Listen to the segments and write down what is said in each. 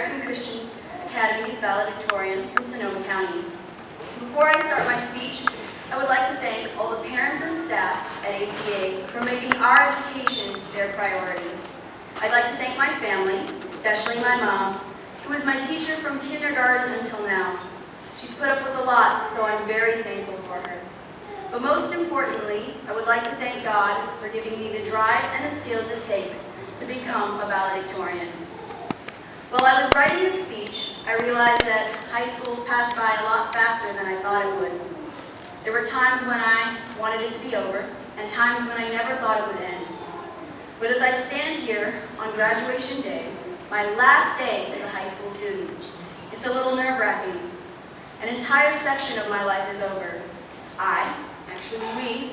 American Christian Academy's valedictorian from Sonoma County. Before I start my speech, I would like to thank all the parents and staff at ACA for making our education their priority. I'd like to thank my family, especially my mom, who was my teacher from kindergarten until now. She's put up with a lot, so I'm very thankful for her. But most importantly, I would like to thank God for giving me the drive and the skills it takes to become a valedictorian. While I was writing this speech, I realized that high school passed by a lot faster than I thought it would. There were times when I wanted it to be over, and times when I never thought it would end. But as I stand here on graduation day, my last day as a high school student, it's a little nerve-wracking. An entire section of my life is over. We,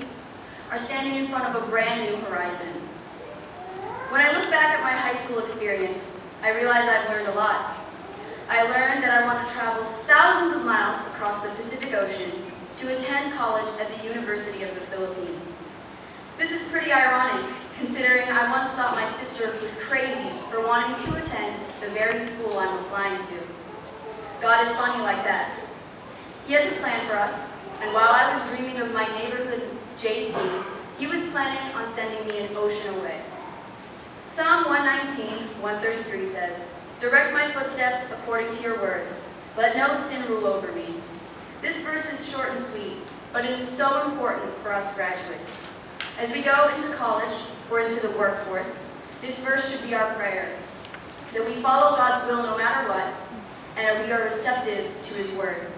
are standing in front of a brand new horizon. When I look back at my high school experience, I realize I've learned a lot. I learned that I want to travel thousands of miles across the Pacific Ocean to attend college at the University of the Philippines. This is pretty ironic, considering I once thought my sister was crazy for wanting to attend the very school I'm applying to. God is funny like that. He has a plan for us, and while I was dreaming of my neighborhood JC, he was planning on sending me an ocean away. Psalm 119:133 says, "Direct my footsteps according to your word. Let no sin rule over me." This verse is short and sweet, but it is so important for us graduates. As we go into college or into the workforce, this verse should be our prayer, that we follow God's will no matter what, and that we are receptive to his word.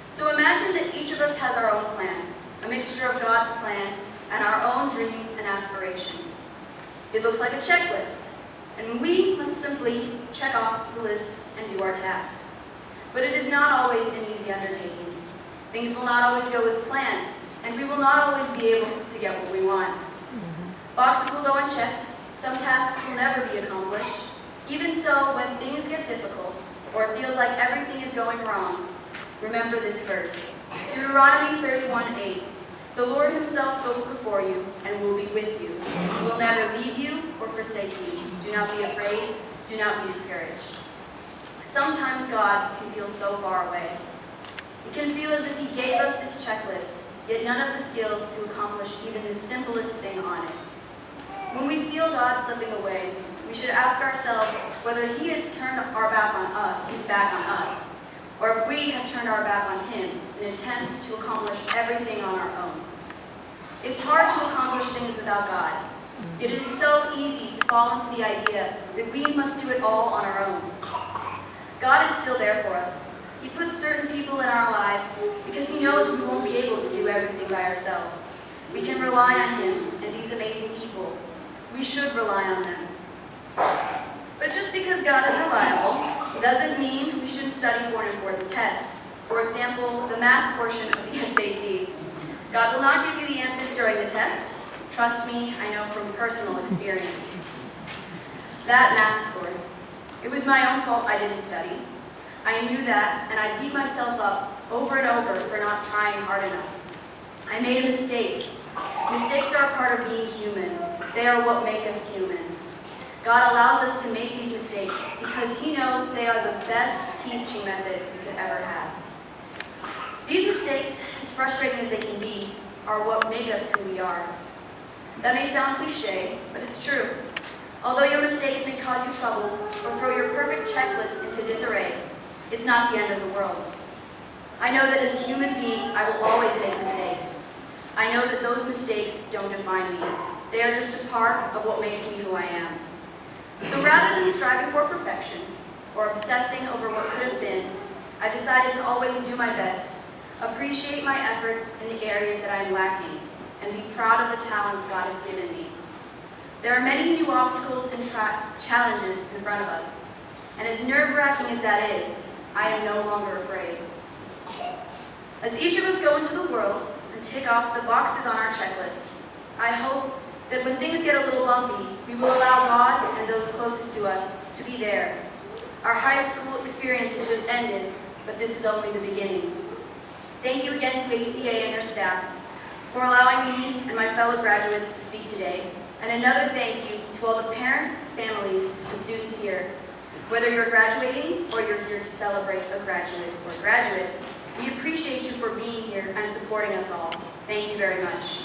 So imagine that each of us has our own plan, a mixture of God's plan and our own dreams and aspirations. It looks like a checklist, and we must simply check off the lists and do our tasks. But it is not always an easy undertaking. Things will not always go as planned, and we will not always be able to get what we want. Boxes will go unchecked, some tasks will never be accomplished. Even so, when things get difficult, or it feels like everything is going wrong, remember this verse, Deuteronomy 31:8. "The Lord himself goes before you and will be with you. He will never leave you or forsake you. Do not be afraid. Do not be discouraged." Sometimes God can feel so far away. It can feel as if he gave us this checklist, yet none of the skills to accomplish even the simplest thing on it. When we feel God slipping away, we should ask ourselves whether he has turned his back on us, or if we have turned our back on him in an attempt to accomplish everything on our own. It's hard to accomplish things without God. It is so easy to fall into the idea that we must do it all on our own. God is still there for us. He puts certain people in our lives because he knows we won't be able to do everything by ourselves. We can rely on him and these amazing people. We should rely on them. But just because God is reliable doesn't mean we shouldn't study for an important test. For example, the math portion of the SAT. God will not give you the answers during the test. Trust me, I know from personal experience. That math score. It was my own fault I didn't study. I knew that, and I beat myself up over and over for not trying hard enough. I made a mistake. Mistakes are a part of being human. They are what make us human. God allows us to make these mistakes because he knows they are the best teaching method we could ever have. These mistakes, as frustrating as they can be, are what make us who we are. That may sound cliche, but it's true. Although your mistakes may cause you trouble or throw your perfect checklist into disarray, it's not the end of the world. I know that as a human being, I will always make mistakes. I know that those mistakes don't define me. They are just a part of what makes me who I am. So rather than striving for perfection or obsessing over what could have been, I decided to always do my best, appreciate my efforts in the areas that I'm lacking, and be proud of the talents God has given me. There are many new obstacles and challenges in front of us, and as nerve-wracking as that is, I am no longer afraid. As each of us go into the world and tick off the boxes on our checklists, I hope that when things get a little bumpy, we will allow God and those closest to us to be there. Our high school experience has just ended, but this is only the beginning. Thank you again to ACA and their staff for allowing me and my fellow graduates to speak today. And another thank you to all the parents, families, and students here. Whether you're graduating or you're here to celebrate a graduate or graduates, we appreciate you for being here and supporting us all. Thank you very much.